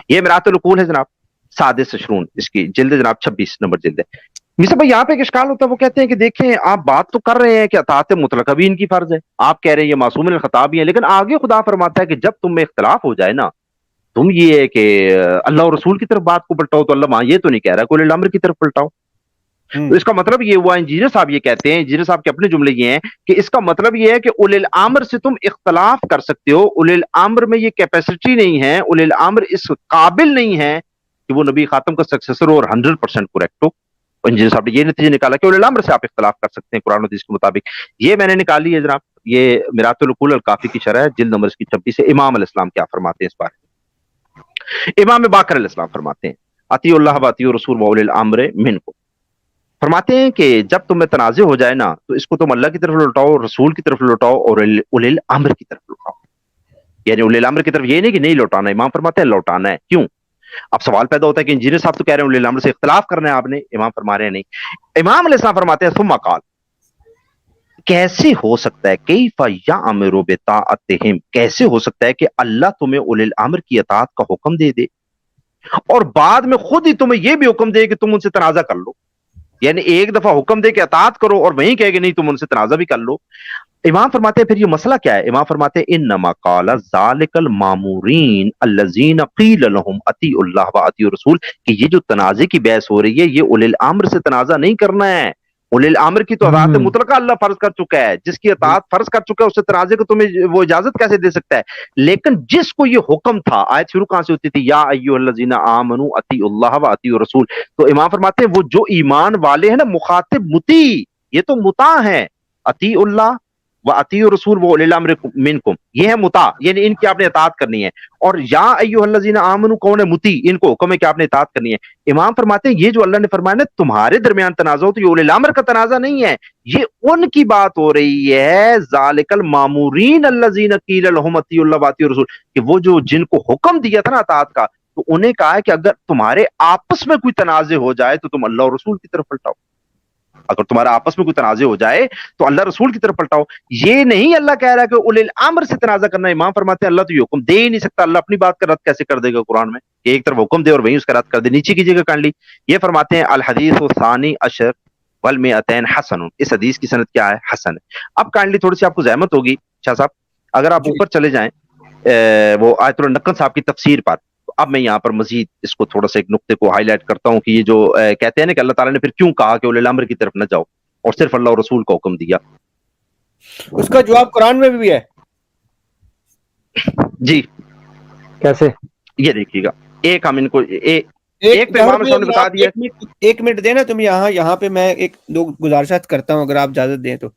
یہ میرات العقول ہے جناب، سادس شرون اس کی جلد جناب 26 نمبر جلد ہے۔ میسا بھائی یہاں پہ ایک اشکال ہوتا ہے، وہ کہتے ہیں کہ دیکھیں آپ بات تو کر رہے ہیں کہ اطاعت مطلقہ بھی ان کی فرض ہے، آپ کہہ رہے ہیں یہ معصوم من الخطا بھی ہیں، لیکن آگے خدا فرماتا ہے کہ جب تم میں اختلاف ہو جائے نا، تم یہ ہے کہ اللہ اور رسول کی طرف بات کو پلٹاؤ، تو اللہ وہاں یہ تو نہیں کہہ رہا کہ اولل الامر کی طرف پلٹاؤ۔ تو اس کا مطلب یہ ہوا، انجینئر صاحب یہ کہتے ہیں، انجینئر صاحب کے اپنے جملے یہ ہیں کہ اس کا مطلب یہ ہے کہ اولل الامر سے تم اختلاف کر سکتے ہو، اولل الامر میں یہ کیپیسٹی نہیں ہے، اولل الامر اس قابل نہیں ہے کہ وہ نبی خاتم کا سکسیسر ہو اور 100% کریکٹ ہو۔ انجینئر صاحب نے یہ نتیجہ نکالا کہ اولل الامر سے آپ اختلاف کر سکتے ہیں قرآن و حدیث کے مطابق۔ یہ میں نے نکالی ہے جناب، یہ میرات العقول الکافی کی شرح ہے، جلد نمبر اس کی 26 ہے۔ امام علیہ السلام کیا فرماتے ہیں اس بارے میں؟ امام باقر علیہ السلام فرماتے ہیں اطیعوا اللہ واطیعوا الرسول واولی الامر منکم، فرماتے ہیں کہ جب تمہیں تنازع ہو جائے نا تو اس کو تم اللہ کی طرف لوٹاؤ، رسول کی طرف لوٹاؤ اور اولی الامر کی طرف لوٹاؤ۔ یعنی اولی الامر کی طرف یہ نہیں کہ نہیں لوٹانا، امام فرماتے ہیں لوٹانا ہے۔ کیوں؟ اب سوال پیدا ہوتا ہے کہ انجینئر صاحب تو کہہ رہے ہیں اولی الامر سے اختلاف کرنا ہے آپ نے، امام فرما رہے ہیں نہیں۔ امام علیہ السلام فرماتے ہیں ثم قال، کیسے ہو سکتا ہے کیف یامر بطاعتہم، کیسے ہو سکتا ہے کہ اللہ تمہیں اولی الامر کی اطاعت کا حکم دے دے اور بعد میں خود ہی تمہیں یہ بھی حکم دے کہ تم ان سے تنازع کر لو؟ یعنی ایک دفعہ حکم دے کہ اطاعت کرو اور وہیں کہے کہ نہیں تم ان سے تنازع بھی کر لو۔ امام فرماتے ہیں پھر یہ مسئلہ کیا ہے؟ امام فرماتے ہیں انما قال ذالک المامورین الذین قیل لهم اطیعوا اللہ واطیعوا الرسول، کہ یہ جو تنازع کی بحث ہو رہی ہے یہ اولی الامر سے تنازع نہیں کرنا ہے۔ اولی الامر کی تو اطاعت مطلقہ اللہ فرض کر چکا ہے، جس کی اطاعت فرض کر چکا ہے اس سے تنازع کو تمہیں وہ اجازت کیسے دے سکتا ہے؟ لیکن جس کو یہ حکم تھا، آیت شروع کہاں سے ہوتی تھی؟ یا ایھا الذین آمنوا اطیعوا اللہ واطیعوا الرسول، تو امام فرماتے ہیں وہ جو ایمان والے ہیں نا، مخاطب مطیع، یہ تو مطاع ہے، اطیعوا اللہ واطیعوا الرسول واولی الامر منکم، یہ ہے مطاع، یعنی ان کی آپ نے اطاعت کرنی ہے۔ اور یا ایھا الذین آمنوا کون ہے؟ مطیع، ان کو حکم ہے کہ آپ نے اطاعت کرنی ہے۔ امام فرماتے ہیں یہ جو اللہ نے فرمایا نا تمہارے درمیان تنازع ہو، تو یہ اولی الامر کا تنازع نہیں ہے، یہ ان کی بات ہو رہی ہے، ذالک المامورین الذین قیل لهم اطیعوا اللہ واطیعوا الرسول، کہ وہ جو جن کو حکم دیا تھا نا اطاعت کا، تو انہیں کہا ہے کہ اگر تمہارے آپس میں کوئی تنازع ہو جائے تو تم اللہ اور رسول کی طرف پلٹاؤ، اگر تمہارا آپس میں کوئی تنازع ہو جائے تو اللہ رسول کی طرف پلٹاؤ۔ یہ نہیں اللہ کہہ رہا ہے کہ اولی الامر سے تنازع کرنا ہے۔ امام فرماتے ہیں اللہ تو یہ حکم دے ہی نہیں سکتا، اللہ اپنی بات کا رد کیسے کر دے گا قرآن میں کہ ایک طرف حکم دے اور وہیں اس کا رد کر دے؟ نیچے کیجیے گا کانڈلی، یہ فرماتے ہیں الحدیث الثانی عشر والمئتین حسن، اس حدیث کی سند کیا ہے؟ حسن ہے۔ اب کانڈلی تھوڑی سی آپ کو زحمت ہوگی شاہ صاحب، اگر آپ اوپر چلے جائیں وہ آیت النقل صاحب کی تفسیر پر، اب میں یہاں پر مزید اس کو تھوڑا سا ایک نقطے کو ہائی لائٹ کرتا ہوں کہ یہ جو کہتے ہیں نا کہ اللہ تعالیٰ نے پھر کیوں کہا کہ اولی الامر کی طرف نہ جاؤ اور صرف اللہ اور رسول کا حکم دیا، اس کا جواب قرآن میں بھی ہے۔ جی کیسے؟ یہ دیکھیے گا، ایک ہم ان کو ایک تو امام صاحب نے بتا دیا۔ ایک منٹ دینا تم، یہاں پہ میں ایک دو گزارشات کرتا ہوں اگر آپ اجازت دیں تو۔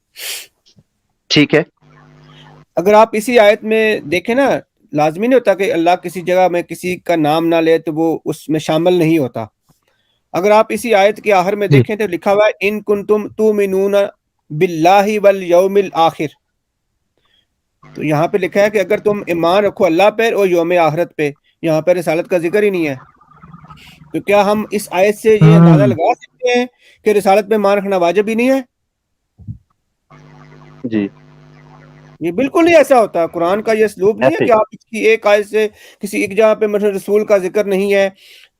ٹھیک ہے، اگر آپ اسی آیت میں دیکھیں نا، لازمی نہیں ہوتا کہ اللہ کسی جگہ میں کسی کا نام نہ لے تو وہ اس میں شامل نہیں ہوتا۔ اگر آپ اسی آیت کے آخر میں دیکھیں تو لکھا ہوا ہے ان کنتم تؤمنون باللہ والیوم الآخر، تو یہاں پہ لکھا ہے کہ اگر تم ایمان رکھو اللہ پہ اور یوم آخرت پہ، یہاں پہ رسالت کا ذکر ہی نہیں ہے۔ تو کیا ہم اس آیت سے یہ اندازہ لگا سکتے ہیں کہ رسالت پہ ایمان رکھنا واجب ہی نہیں ہے؟ جی یہ بالکل نہیں ایسا ہوتا، قرآن کا یہ اسلوب نہیں ہے کہ آپ اس کی ایک آیت سے کسی ایک جگہ پہ مثلا رسول کا ذکر نہیں ہے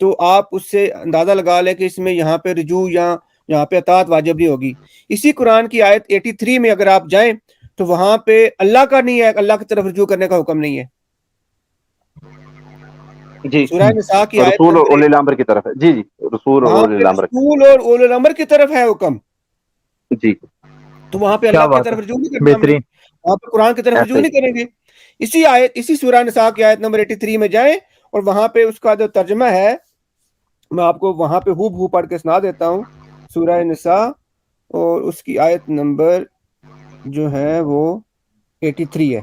تو آپ اس سے اندازہ لگا لیں کہ اس میں یہاں پہ رجوع یا یہاں پہ اطاعت واجب نہیں ہوگی۔ اسی قرآن کی آیت 83 میں اگر آپ جائیں تو وہاں پہ اللہ کا نہیں ہے، اللہ کی طرف رجوع کرنے کا حکم نہیں ہے۔ جی، سورہ نساء کی آیت رسول اور اولی الامر کی طرف ہے، جی جی رسول اور وہاں اولی پہ الامر، رسول اور اولو الامر کی طرف ہے حکم، جی تو وہاں پہ اللہ کی طرف رجوع نہیں کرنا ہم نے، بہترین، وہاں پہ قرآن کی طرف رجوع نہیں کریں گے۔ اسی آیت، اسی سورہ نساء کی آیت نمبر 83 میں جائیں اور وہاں پہ اس کا جو ترجمہ ہے میں آپ کو وہاں پہ ہو پڑھ کے سنا دیتا ہوں۔ سورہ نساء اور اس کی آیت نمبر جو ہے وہ 83 ہے۔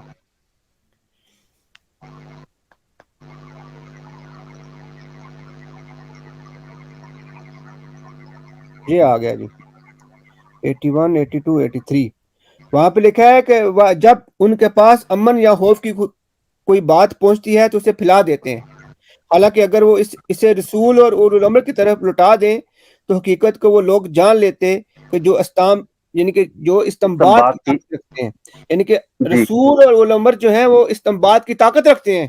یہ آ گیا جی 81 82 83، وہاں پہ لکھا ہے کہ جب ان کے پاس امن یا خوف کی کوئی بات پہنچتی ہے تو اسے پھیلا دیتے ہیں، حالانکہ اگر وہ اسے رسول اور اولو الامر کی طرف لوٹا دیں تو حقیقت کو وہ لوگ جان لیتے کہ جو یعنی کہ جو استنباط کی طاقت رکھتے ہیں، یعنی کہ رسول اور اولو الامر جو ہیں وہ استنباط کی طاقت رکھتے ہیں۔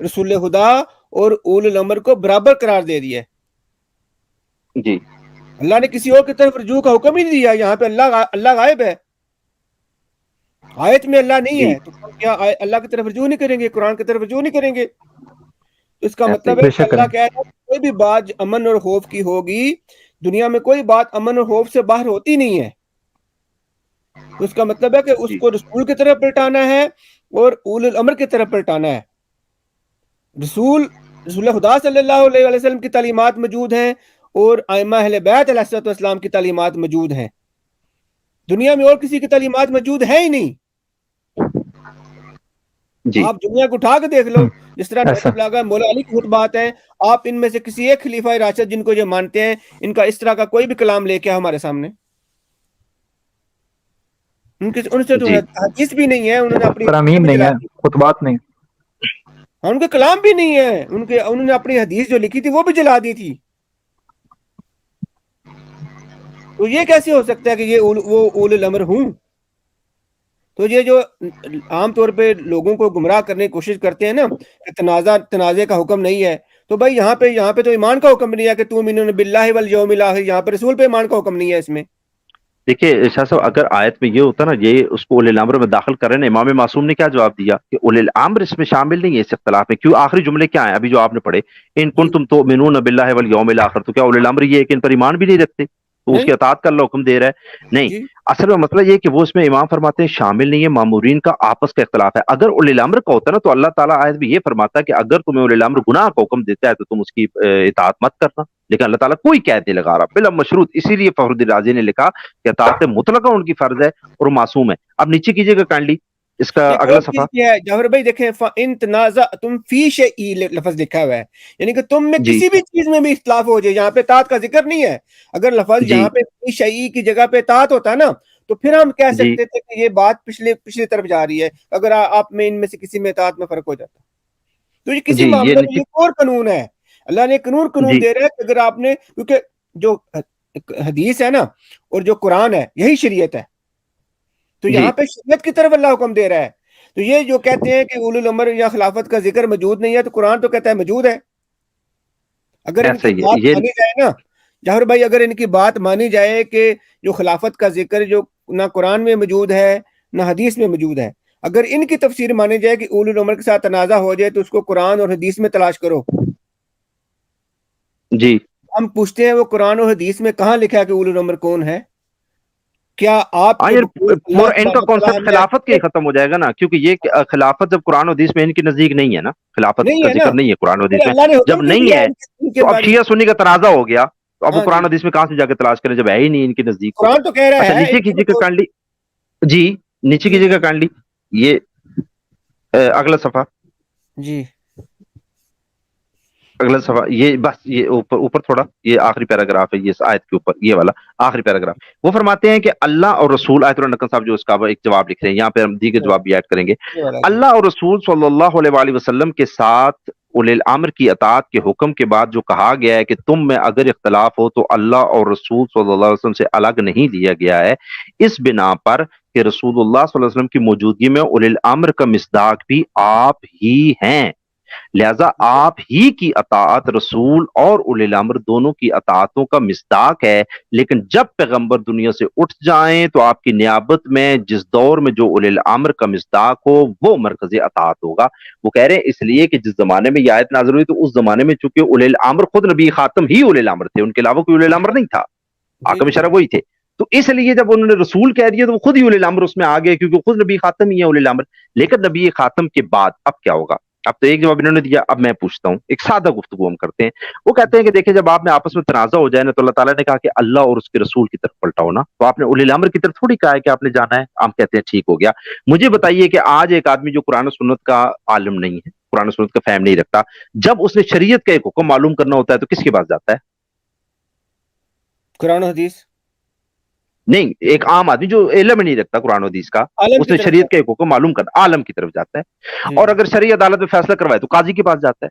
رسول خدا اور اول الامر کو برابر قرار دے دیا ہے. جی اللہ نے کسی اور کی طرف رجوع کا حکم ہی نہیں دیا. یہاں پہ اللہ غائب ہے, آیت میں اللہ نہیں جی ہے, تو کیا اللہ کی طرف رجوع نہیں کریں گے, قرآن کی طرف رجوع نہیں کریں گے؟ تو اس کا ایسے مطلب ہی ہے بے کہ شک اللہ کریں. کہہ رہا ہے کہ کوئی بھی بات امن اور خوف کی ہوگی, دنیا میں کوئی بات امن اور خوف سے باہر ہوتی نہیں ہے. تو اس کا مطلب ہے کہ اس جی کو رسول کی طرف پلٹانا ہے اور اول الامر کی طرف پلٹانا ہے. رسول خدا صلی اللہ علیہ وسلم کی تعلیمات موجود ہیں اور ائمہ اہل بیت علیہ الصلوۃ والسلام کی تعلیمات موجود ہیں. دنیا میں اور کسی کی تعلیمات موجود ہے ہی نہیں. جی آپ دنیا کو اٹھا کے دیکھ لو, جس طرح ایسا نہج البلاغہ مولا علی کی خطبات ہیں, آپ ان میں سے کسی ایک خلیفہ راشد جن کو یہ مانتے ہیں, ان کا اس طرح کا کوئی بھی کلام لے کے آؤ ہمارے سامنے. ان سے تو جی حدیث بھی نہیں ہے, انہوں نے اپنی حدیث فرامین بھی نہیں جلا ہے, دی. خطبات نہیں. ہاں, ان کے کلام بھی نہیں ہے, انہوں نے اپنی حدیث جو لکھی تھی وہ بھی جلا دی تھی. تو یہ کیسے ہو سکتا ہے کہ یہ وہ اول الامر ہوں؟ تو یہ جو عام طور پہ لوگوں کو گمراہ کرنے کی کوشش کرتے ہیں نا کہ تنازع کا حکم نہیں ہے, تو بھائی یہاں پہ تو ایمان کا حکم نہیں ہے کہ تؤمنون باللہ والیوم الاخر, یہاں پہ رسول پہ ایمان کا حکم نہیں ہے. اس میں دیکھیے شاہ صاحب, اگر آیت میں یہ ہوتا نا, یہ اس کو اولي الامر میں داخل کر رہے ہیں, امام معصوم نے کیا جواب دیا کہ اولي الامر اس میں شامل نہیں ہے اس اختلاف میں. کیوں؟ آخری جملے کیا ہیں ابھی جو آپ نے پڑھے, ان کنتم تؤمنون باللہ والیوم الاخر, تو کیا اولي الامر یہ ہے کہ ان پر ایمان بھی نہیں رکھتے تو اس نہیں کی اطاعت کا اللہ حکم دے رہا ہے؟ نہیں, جی اصل میں مسئلہ یہ کہ وہ اس میں امام فرماتے ہیں شامل نہیں ہے, مامورین کا آپس کا اختلاف ہے. اگر اولي الامر کا ہوتا نا تو اللہ تعالیٰ آیت میں یہ فرماتا ہے کہ اگر تمہیں اولي الامر گناہ کا حکم دیتا ہے تو تم اس کی اطاعت مت کرنا, لیکن اللہ تعالیٰ کوئی قید نہیں لگا رہا, بلا مشروط. اسی لیے فخر الدین رازی نے لکھا کہ اطاعت مطلقہ ان کی فرض ہے اور معصوم ہے. اب نیچے کیجئے گا کائنڈلی اس کا ایک اگلا اور چیز صفحہ. کیا ہے جوہر بھائی, دیکھیں فَإِن تَنَازَعْتُمْ فِي شَيْءٍ لفظ لکھا ہوا ہے, یعنی کہ تم میں جی کسی بھی چیز میں بھی اختلاف ہو جائے. یہاں پہ اطاعت کا ذکر نہیں ہے. اگر لفظ جی یہاں پہ فی شیء کی جگہ پہ اطاعت ہوتا نا تو پھر ہم کہہ جی سکتے تھے کہ یہ بات پچھلی طرف جا رہی ہے, اگر آپ میں ان میں سے کسی میں اطاعت میں فرق ہو جاتا. تو یہ کسی جی یہ معاملے میں نیچے یہ اور قانون ہے, اللہ نے قانون جی دے رہا ہے کہ اگر آپ نے, کیونکہ جو حدیث ہے نا اور جو قرآن ہے یہی شریعت ہے, تو جی یہاں پہ شریعت کی طرف اللہ حکم دے رہا ہے. تو یہ جو کہتے ہیں کہ اولو الامر یا خلافت کا ذکر موجود نہیں ہے, تو قرآن تو کہتا ہے موجود ہے. اگر ان ایسا کی ہی ہے بات یہ. مانی جائے نا جوہر بھائی, اگر ان کی بات مانی جائے کہ جو خلافت کا ذکر جو نہ قرآن میں موجود ہے نہ حدیث میں موجود ہے, اگر ان کی تفسیر مانی جائے کہ اولو الامر کے ساتھ تنازع ہو جائے تو اس کو قرآن اور حدیث میں تلاش کرو. جی ہم پوچھتے ہیں وہ قرآن اور حدیث میں کہاں لکھا ہے کہ اولو الامر کون ہے؟ کیا آپ ہاں کے یار, بقول اللہ پورا ان کا تبارک و کانسیپٹ تعالی خلافت کے ہی ختم ہو جائے گا نا, کیونکہ یہ خلافت جب قرآن و حدیث میں ان کی نزدیک نہیں ہے نا, خلافت نہیں کا ہے نا, ذکر نہیں ہے قرآن و تو پھر حدیث میں. اللہ نے جب حکم کیوں نہیں دیا ہے ان کے تو اب بارے شیعہ میں؟ سنی کا تنازع ہو گیا, تو اب وہ ہاں جی, قرآن و حدیث میں کہاں سے جا کے تلاش کریں جب ہے ہی نہیں ان کی نزدیک. قرآن تو کہہ رہا اچھا ہے نیچے کیجیے گا کائنڈلی, جی نیچے جی کیجیے گا کائنڈلی یہ اگلا صفحہ, جی اگلا صفحہ, یہ بس یہ اوپر تھوڑا, یہ آخری پیراگراف ہے یہ اس آیت کے اوپر, یہ والا آخری پیراگراف. وہ فرماتے ہیں کہ اللہ اور رسول, آیت اللہ نقل صاحب جو اس کا ایک جواب لکھ رہے ہیں, یہاں پہ ہم دیگر جواب بھی ایڈ کریں گے. یہ والا جی. اللہ اور رسول صلی اللہ علیہ وآلہ وسلم کے ساتھ اولی الامر کی اطاعت کے حکم کے بعد جو کہا گیا ہے کہ تم میں اگر اختلاف ہو تو اللہ اور رسول صلی اللہ علیہ وسلم سے الگ نہیں لیا گیا ہے, اس بنا پر کہ رسول اللہ صلی اللہ علیہ وسلم کی موجودگی میں اولی الامر کا مصداق بھی آپ ہی ہیں, لہذا آپ ہی کی اطاعت رسول اور اولی الامر دونوں کی اطاعتوں کا مصداق ہے. لیکن جب پیغمبر دنیا سے اٹھ جائیں تو آپ کی نیابت میں جس دور میں جو اولی الامر کا مصداق ہو وہ مرکزی اطاعت ہوگا. وہ کہہ رہے ہیں اس لیے کہ جس زمانے میں یہ آیت نازل ہوئی تو اس زمانے میں چونکہ اولی الامر خود نبی خاتم ہی اولی الامر تھے, ان کے علاوہ کوئی اولی الامر نہیں تھا, جی حاکم جی شرع وہی تھے. تو اس لیے جب انہوں نے رسول کہہ دیا تو وہ خود ہی اولی الامر اس میں آ گئے, کیونکہ خود نبی خاتم ہی ہے اولی الامر. لیکن نبی خاتم کے بعد اب کیا ہوگا؟ اب تو ایک جواب انہوں نے دیا, اب میں پوچھتا ہوں, ایک سادہ گفتگو ہم کرتے ہیں. وہ کہتے ہیں کہ دیکھیں جب آپ میں آپس میں تنازع ہو جائے نا, تو اللہ تعالیٰ نے کہا کہ اللہ اور اس کے رسول کی طرف پلٹاؤ نا, تو آپ نے اولی الامر کی طرف تھوڑی کہا ہے کہ آپ نے جانا ہے. ہم کہتے ہیں ٹھیک ہو گیا. مجھے بتائیے کہ آج ایک آدمی جو قرآن و سنت کا عالم نہیں ہے, قرآن و سنت کا فہم نہیں رکھتا, جب اس نے شریعت کا ایک حکم معلوم کرنا ہوتا ہے تو کس کے پاس جاتا ہے؟ قرآن و حدیث. نہیں, ایک عام آدمی جو علم نہیں رکھتا قرآن و حدیث کا, عالم اس کی نے طرف شریعت جاتا کا ایک حکم معلوم کرنا عالم کی طرف جاتا ہے. ہے. جی اور اگر شرعی عدالت میں فیصلہ کروائے تو قاضی کے پاس جاتا ہے.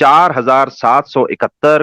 4771।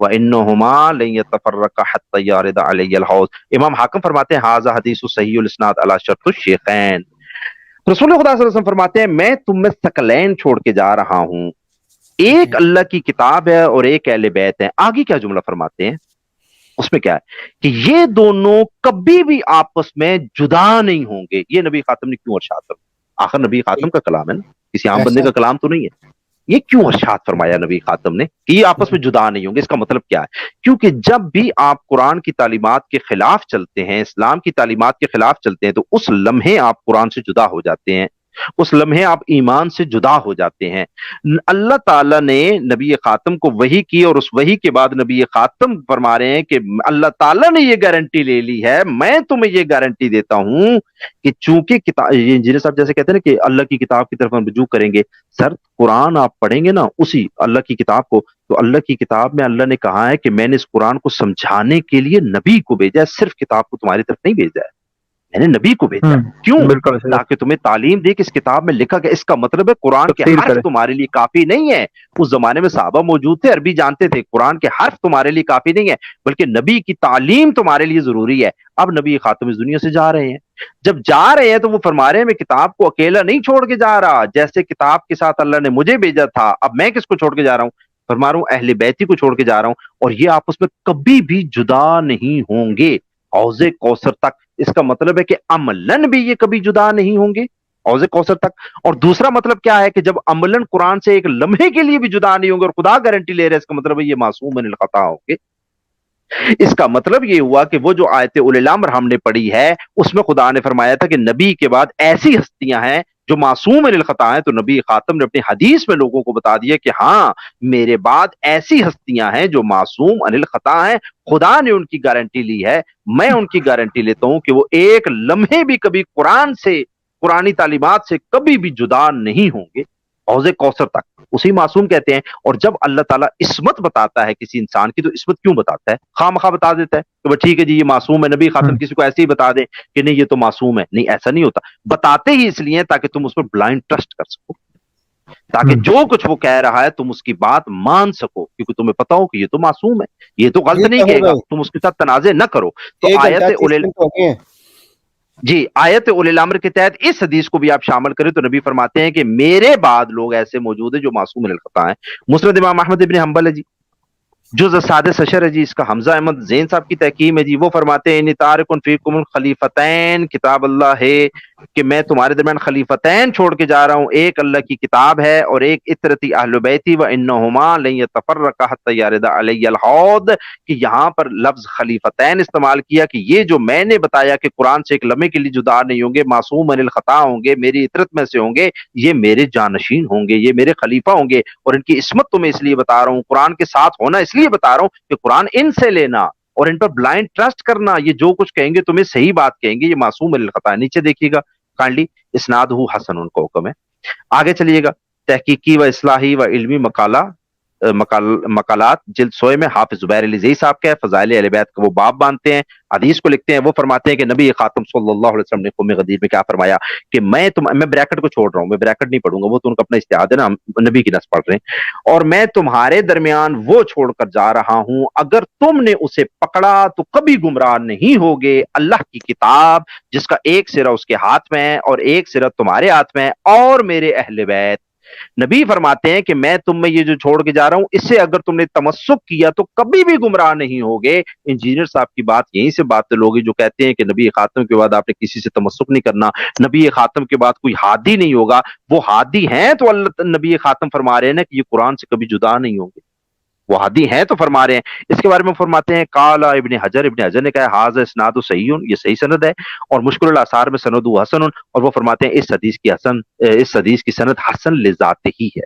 وَإِنَّهُمَا لَن يَتَفَرَّقَا حَتَّى يَرِدَ عَلَيَّ الْحَوْض۔ امام حاکم فرماتے ہیں ھذا حدیث صحیح الاسناد علی شرط الشیخین۔ رسول خدا صلی اللہ علیہ وسلم فرماتے ہیں میں تم میں ثقلین چھوڑ کے جا رہا ہوں، ایک اللہ کی کتاب ہے اور ایک اہل بیت ہے۔ آگے کیا جملہ فرماتے ہیں، اس میں کیا ہے کہ یہ دونوں کبھی بھی آپس میں جدا نہیں ہوں گے۔ یہ نبی خاتم نے کیوں ارشاد فرمایا؟ آخر نبی خاتم کا کلام ہے نا، کسی عام بندے کا کلام تو نہیں ہے۔ یہ کیوں ارشاد فرمایا نبی خاتم نے کہ یہ آپس میں جدا نہیں ہوں گے؟ اس کا مطلب کیا ہے؟ کیونکہ جب بھی آپ قرآن کی تعلیمات کے خلاف چلتے ہیں، اسلام کی تعلیمات کے خلاف چلتے ہیں، تو اس لمحے آپ قرآن سے جدا ہو جاتے ہیں، اس لمحے آپ ایمان سے جدا ہو جاتے ہیں۔ اللہ تعالیٰ نے نبی خاتم کو وحی کی، اور اس وحی کے بعد نبی خاتم فرما رہے ہیں کہ اللہ تعالیٰ نے یہ گارنٹی لے لی ہے، میں تمہیں یہ گارنٹی دیتا ہوں کہ چونکہ کتاب، انجینئر صاحب جیسے کہتے ہیں نا کہ اللہ کی کتاب کی طرف ہم رجوع کریں گے، سر قرآن آپ پڑھیں گے نا اسی اللہ کی کتاب کو، تو اللہ کی کتاب میں اللہ نے کہا ہے کہ میں نے اس قرآن کو سمجھانے کے لیے نبی کو بھیجا ہے، صرف کتاب کو تمہاری طرف نہیں بھیجا ہے، میں نے نبی کو بھیجا ہے۔ کیوں؟ بالکل صحیح، تاکہ تمہیں تعلیم دے کہ اس کتاب میں لکھا گیا۔ اس کا مطلب ہے قرآن کے تفسیر حرف کرے۔ تمہارے لیے کافی نہیں ہے۔ اس زمانے میں صحابہ موجود تھے، عربی جانتے تھے، قرآن کے حرف تمہارے لیے کافی نہیں ہے، بلکہ نبی کی تعلیم تمہارے لیے ضروری ہے۔ اب نبی خاتم اس دنیا سے جا رہے ہیں، جب جا رہے ہیں تو وہ فرما رہے ہیں میں کتاب کو اکیلا نہیں چھوڑ کے جا رہا، جیسے کتاب کے ساتھ اللہ نے مجھے بھیجا تھا، اب میں کس کو چھوڑ کے جا رہا ہوں؟ فرما رہا ہوں اہل بیتی کو چھوڑ کے جا رہا ہوں، اور یہ آپس میں کبھی بھی جدا نہیں ہوں گے حوض کوثر تک۔ اس کا مطلب ہے کہ عملاً بھی یہ کبھی جدا نہیں ہوں گے حوض کوثر تک۔ اور دوسرا مطلب کیا ہے کہ جب عملاً قرآن سے ایک لمحے کے لیے بھی جدا نہیں ہوں گے، اور خدا گارنٹی لے رہے ہیں، اس کا مطلب ہے یہ معصوم من الخطا ہوں گے۔ اس کا مطلب یہ ہوا کہ وہ جو آیت اولی الامر ہم نے پڑھی ہے، اس میں خدا نے فرمایا تھا کہ نبی کے بعد ایسی ہستیاں ہیں جو معصوم من الخطا ہیں، تو نبی خاتم نے اپنی حدیث میں لوگوں کو بتا دیا کہ ہاں میرے بعد ایسی ہستیاں ہیں جو معصوم عن الخطا ہیں، خدا نے ان کی گارنٹی لی ہے، میں ان کی گارنٹی لیتا ہوں کہ وہ ایک لمحے بھی کبھی قرآن سے، قرآنی تعلیمات سے کبھی بھی جدا نہیں ہوں گے حوض کوثر تک۔ اسی معصوم کہتے ہیں۔ اور جب اللہ تعالیٰ عصمت بتاتا ہے کسی انسان کی، تو عصمت کیوں بتاتا ہے؟ خواہ مخواہ بتا دیتا ہے کہ وہ ٹھیک ہے جی یہ معصوم ہے، نبی خاتم کسی کو ایسے ہی بتا دیں کہ نہیں یہ تو معصوم ہے، نہیں، ایسا نہیں ہوتا۔ بتاتے ہی اس لیے تاکہ تم اس پر بلائنڈ ٹرسٹ کر سکو، تاکہ جو کچھ وہ کہہ رہا ہے تم اس کی بات مان سکو، کیونکہ تمہیں پتا ہو کہ یہ تو معصوم ہے، یہ تو غلط نہیں کہے گا، تم اس کے ساتھ تنازع نہ کرو۔ تو آیت اولی الامر کے تحت اس حدیث کو بھی آپ شامل کریں تو نبی فرماتے ہیں کہ میرے بعد لوگ ایسے موجود ہیں جو معصوم من الخطا ہیں۔ مسند امام احمد ابن حنبل ہے جی، جز السادس عشر ہے جی، اس کا حمزہ احمد زین صاحب کی تحقیم ہے جی، وہ فرماتے ہیں انی تارکن فیکم الخلیفتین، کتاب اللہ ہے کہ میں تمہارے درمیان خلیفتین چھوڑ کے جا رہا ہوں، ایک اللہ کی کتاب ہے اور ایک اطرتی اہل بیتی، وانہما لن یتفرقا حتی یرد علی الحوض، کہ یہاں پر لفظ خلیفتین استعمال کیا کہ یہ جو میں نے بتایا کہ قرآن سے ایک لمحے کے لیے جدا نہیں ہوں گے، معصوم من الخطا ہوں گے، میری اطرت میں سے ہوں گے، یہ میرے جانشین ہوں گے، یہ میرے خلیفہ ہوں گے، اور ان کی عصمت تمہیں اس لیے بتا رہا ہوں، قرآن کے ساتھ ہونا اس لیے بتا رہا ہوں کہ قرآن ان سے لینا اور ان پر بلائنڈ ٹرسٹ کرنا، یہ جو کچھ کہیں گے تمہیں صحیح بات کہیں گے، یہ معصوم من الخطا ہے۔ نیچے دیکھیے گا کائنڈلی، اسناد ہو حسن ان کو حکم ہے۔ آگے چلیے گا، تحقیقی و اصلاحی و علمی مقالات جلد 100 میں حافظ زبیر علی زئی صاحب کا ہے، فضائل اہل بیت کا وہ باب باندھتے ہیں، حدیث کو لکھتے ہیں، وہ فرماتے ہیں کہ نبی خاتم صلی اللہ علیہ وسلم نے قوم غدیر میں کیا فرمایا کہ میں بریکٹ کو چھوڑ رہا ہوں، میں بریکٹ نہیں پڑھوں گا، وہ تو ان کا اپنا اجتہاد ہے نا، ہم نبی کی نص پڑھ رہے ہیں، اور میں تمہارے درمیان وہ چھوڑ کر جا رہا ہوں، اگر تم نے اسے پکڑا تو کبھی گمراہ نہیں ہوگے، اللہ کی کتاب جس کا ایک سرا اس کے ہاتھ میں ہے اور ایک سرا تمہارے ہاتھ میں ہے، اور میرے اہل بیت۔ نبی فرماتے ہیں کہ میں تم میں یہ جو چھوڑ کے جا رہا ہوں، اس سے اگر تم نے تمسک کیا تو کبھی بھی گمراہ نہیں ہوگے۔ انجینئر صاحب کی بات یہیں سے بات لوگ جو کہتے ہیں کہ نبی خاتم کے بعد آپ نے کسی سے تمسک نہیں کرنا، نبی خاتم کے بعد کوئی ہادی نہیں ہوگا، وہ ہادی ہیں تو اللہ نبی خاتم فرما رہے ہیں نا کہ یہ قرآن سے کبھی جدا نہیں ہوں گے، وہ ہادی ہیں تو فرما رہے ہیں۔ اس کے بارے میں فرماتے ہیں قال ابن حجر نے کہا ھذا اسناد صحیح، یہ صحیح سند ہے، اور مشکل الاثار میں سند حسن، اور وہ فرماتے ہیں اس حدیث کی سند حسن لذات ہی ہے،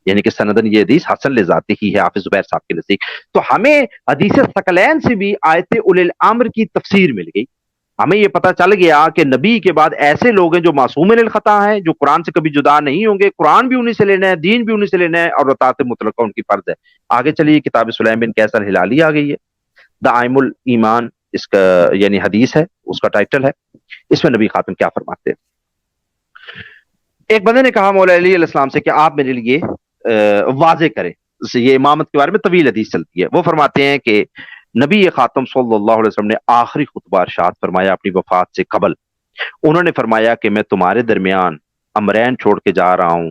یعنی کہ سندن یہ حدیث حسن لذات ہی ہے حافظ زبیر صاحب کے نزدیک۔ تو ہمیں حدیث ثقلین سے بھی آیت اولی الامر کی تفسیر مل گئی، ہمیں یہ پتا چل گیا کہ نبی کے بعد ایسے لوگ ہیں جو معصوم من الخطا ہیں، جو قرآن سے کبھی جدا نہیں ہوں گے، قرآن بھی انہی سے لینا ہے، دین بھی انہی سے لینا ہے، اور اطاعت مطلقہ ان کی فرض ہے۔ آگے چلیے، کتاب سلیم بن کیسر ہلالی آ گئی ہے، دائم الایمان اس کا یعنی حدیث ہے، اس کا ٹائٹل ہے، اس میں نبی خاتم کیا فرماتے ہیں۔ ایک بندے نے کہا مولا علی علیہ السلام سے کہ آپ میرے لیے واضح کریں یہ امامت کے بارے میں طویل حدیث چلتی ہے. وہ فرماتے ہیں کہ نبی خاتم صلی اللہ علیہ وسلم نے آخری خطبہ ارشاد فرمایا اپنی وفات سے قبل. انہوں نے فرمایا کہ میں تمہارے درمیان امرین چھوڑ کے جا رہا ہوں.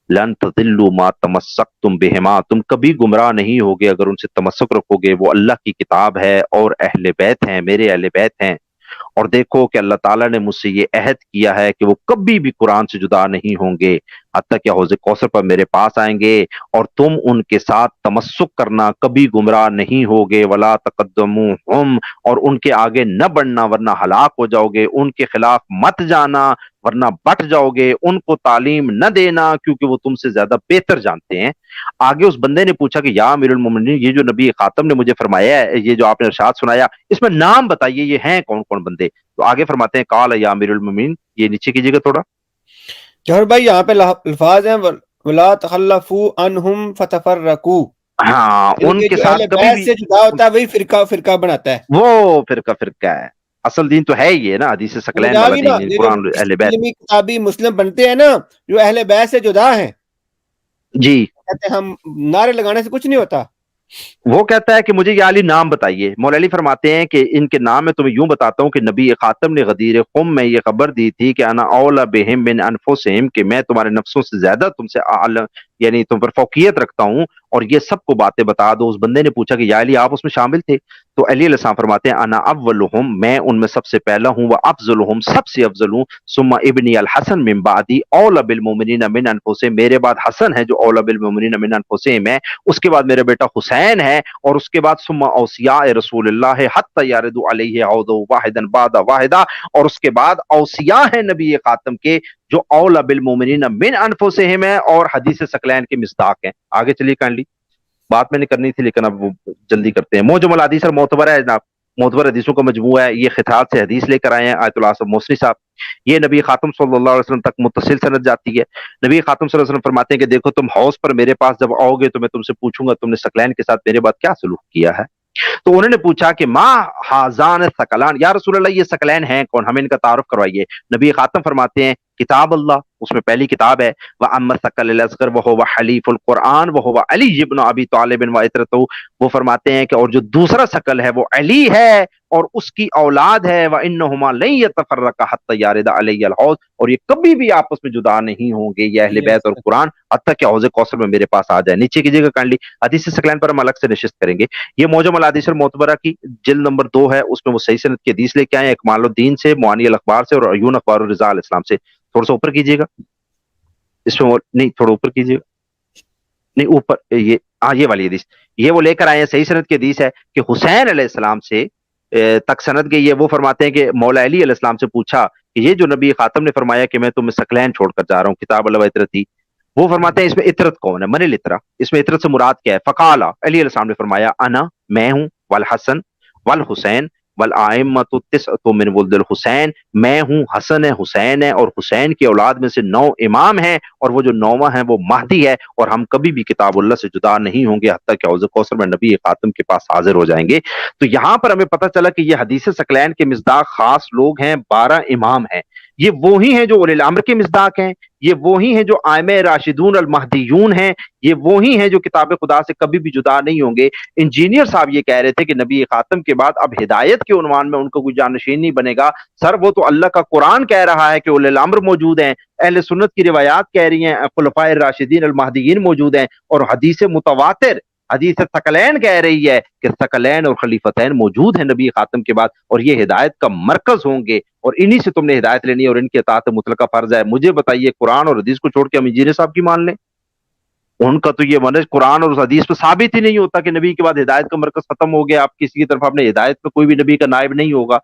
لن تضلوا ما تمسکتم بہما، تم کبھی گمراہ نہیں ہوگے اگر ان سے تمسک رکھو گے. وہ اللہ کی کتاب ہے اور اہل بیت ہیں، میرے اہل بیت ہیں. اور دیکھو کہ اللہ تعالیٰ نے مجھ سے یہ عہد کیا ہے کہ وہ کبھی بھی قرآن سے جدا نہیں ہوں گے حتیٰ کہ حوض کوثر پر میرے پاس آئیں گے، اور تم ان کے ساتھ تمسک کرنا، کبھی گمراہ نہیں ہوگے. ولا تقدموہم، اور ان کے آگے نہ بڑھنا ورنہ ہلاک ہو جاؤ گے. ان کے خلاف مت جانا ورنہ بٹ جاؤ گے. ان کو تعلیم نہ دینا کیونکہ وہ تم سے زیادہ بہتر جانتے ہیں. آگے اس بندے نے پوچھا کہ یا امیر المومنین، یہ جو نبی خاتم نے مجھے فرمایا ہے، یہ جو آپ نے ارشاد سنایا، اس میں نام بتائیے یہ ہیں کون کون بندے. تو آگے فرماتے ہیں قال یا امیر المومنین، یہ نیچے کیجیے گا تھوڑا. جوہر بھائی یہاں پہ الفاظ ہیں ولا تخلفوا عنہم فتفرقوا، ہاں، ان کے جو ساتھ اہل کبھی بیت بھی سے جدا ہوتا ہے وہی فرقہ بناتا ہے. وہ فرقہ ہے. اصل دین تو ہے یہ نا، حدیث ثقلین والا مجاوی نا، دین، یہ جو قرآن اہل بیت. علمی کتابی مسلم بنتے ہیں نا جو اہل بیت سے جدا ہیں، جی، کہتے ہیں ہم نعرے لگانے سے کچھ نہیں ہوتا. وہ کہتا ہے کہ مجھے یہ علی نام بتائیے. مولا علی فرماتے ہیں کہ ان کے نام میں تمہیں یوں بتاتا ہوں کہ نبی خاتم نے غدیر قم میں یہ خبر دی تھی کہ انا اولا بہم من انفسہم، کہ میں تمہارے نفسوں سے زیادہ تم سے یعنی تم پر فوقیت رکھتا ہوں، اور یہ سب کو باتیں بتا دو. اس بندے نے پوچھا کہ یا علی آپ اس میں شامل تھے؟ تو علی علیہ السلام فرماتے ہیں انا اولہم، میں ان میں سب سے پہلا ہوں، و افضلہم، سب سے افضل ہوں. ثم ابنی الحسن من بعدی اولا بالمؤمنین من انفسہم، میرے بعد حسن ہے جو اولا بالمؤمنین من انفسہم ہے. اس کے بعد میرا بیٹا حسین ہے، اور اس کے بعد ثم اوصیاء رسول اللہ حتی یردوا علیہ عودا واحدا بعد واحدا، اور اس کے بعد اوصیاء ہیں نبی خاتم کے جو اولا بالمؤمنین من انفسہم ہے اور حدیث ثقلین کے مصداق ہیں. آگے چلیے کائنڈلی، بات میں نے کرنی تھی لیکن اب وہ جلدی کرتے ہیں. معجم الحدیث اور معتبر ہے جناب، معتبر حدیثوں کا مجموعہ ہے. یہ خطات سے حدیث لے کر آئے ہیں آیت اللہ صاحب موسوی صاحب. یہ نبی خاتم صلی اللہ علیہ وسلم تک متصل سند جاتی ہے. نبی خاتم صلی اللہ علیہ وسلم فرماتے ہیں کہ دیکھو تم حوض پر میرے پاس جب آؤ گے تو میں تم سے پوچھوں گا تم نے ثقلین کے ساتھ میرے بعد کیا سلوک کیا ہے. تو انہوں نے پوچھا کہ ما حاذان ثقلان، یا رسول اللہ یہ ثقلین ہیں کون، ہمیں ان کا تعارف کروائیے. نبی خاتم فرماتے ہیں کتاب اللہ، اس میں پہلی کتاب ہے، وَأَمَّا الثَّقَلُ الْأَصْغَرُ وَهُوَ حَلِيفُ الْقُرْآنِ وَهُوَ عَلِيُّ بْنُ أَبِي طَالِبٍ وَعِتْرَتُهُ. وہ فرماتے ہیں کہ اور جو دوسرا ثقل ہے وہ علی ہے اور اس کی اولاد ہے. وَإِنَّهُمَا لَن يَتَفَرَّقَا حَتَّى يَرِدَ عَلَيَّ الْحَوْض، اور یہ کبھی بھی آپس میں جدا نہیں ہوں گے یہ اہل بیت اور قرآن حتیٰ کہ حوض کوثر میں میرے پاس آ جائے. نیچے کیجیے گا کائنڈلی، حدیث ثقلین پر ہم الگ سے نشست کریں گے. یہ معجم الحدیث المعتبرہ کی جلد نمبر 2 ہے، اس میں وہ صحیح سند کی حدیث لے کے آئے ہیں اکمال الدین سے، معانی الاخبار سے، اور عیون اخبار الرضا علیہ السلام سے. تھوڑا سا اوپر کیجیے گا، اس میں نہیں تھوڑا اوپر کیجیے گا، نہیں اوپر، یہ ہاں یہ والی حدیث، یہ وہ لے کر آئے ہیں صحیح سند کی حدیث ہے کہ حسین علیہ السلام سے تک سند گئی ہے. وہ فرماتے ہیں کہ مولا علی علیہ السلام سے پوچھا کہ یہ جو نبی خاتم نے فرمایا کہ میں تمہیں ثقلین چھوڑ کر جا رہا ہوں، کتاب اللہ و عطرتی، وہ فرماتے ہیں اس میں عطرت کون ہے، من العطرہ، اس میں عطرت سے مراد کیا ہے؟ فقال، علی علیہ السلام نے فرمایا انا، میں ہوں، والحسن والحسین والائمۃ التسعۃ من ولد الحسین، میں ہوں، حسن ہے، حسین ہے، اور حسین کی اولاد میں سے 9 امام ہیں، اور وہ جو 9واں ہیں وہ مہدی ہے، اور ہم کبھی بھی کتاب اللہ سے جدا نہیں ہوں گے حتیٰ کہ حوض کوثر میں نبی خاتم کے پاس حاضر ہو جائیں گے. تو یہاں پر ہمیں پتہ چلا کہ یہ حدیث ثقلین کے مصداق خاص لوگ ہیں، 12 امام ہیں. یہ وہی ہیں جو اولی الامر کے مصداق ہیں، یہ وہی ہیں جو ائمہ راشدون المہدیون ہیں، یہ وہی ہیں جو کتاب خدا سے کبھی بھی جدا نہیں ہوں گے. انجینئر صاحب یہ کہہ رہے تھے کہ نبی خاتم کے بعد اب ہدایت کے عنوان میں ان کو کوئی جانشین نہیں بنے گا. سر وہ تو اللہ کا قرآن کہہ رہا ہے کہ اولی الامر موجود ہیں، اہل سنت کی روایات کہہ رہی ہیں خلفائے راشدین المہدیین موجود ہیں، اور حدیث متواتر، حدیث ثقلین کہہ رہی ہے کہ ثقلین اور خلیفتین موجود ہیں نبی خاتم کے بعد، اور یہ ہدایت کا مرکز ہوں گے، اور انہی سے تم نے ہدایت لینی اور ان کی اطاعت مطلقہ فرض ہے. مجھے بتائیے قرآن اور حدیث کو چھوڑ کے ہم انجینئر صاحب کی مان لیں؟ ان کا تو یہ منہج قرآن اور حدیث پہ ثابت ہی نہیں ہوتا کہ نبی کے بعد ہدایت کا مرکز ختم ہو گیا، آپ کسی کی طرف اپنے ہدایت پہ کوئی بھی نبی کا نائب نہیں ہوگا.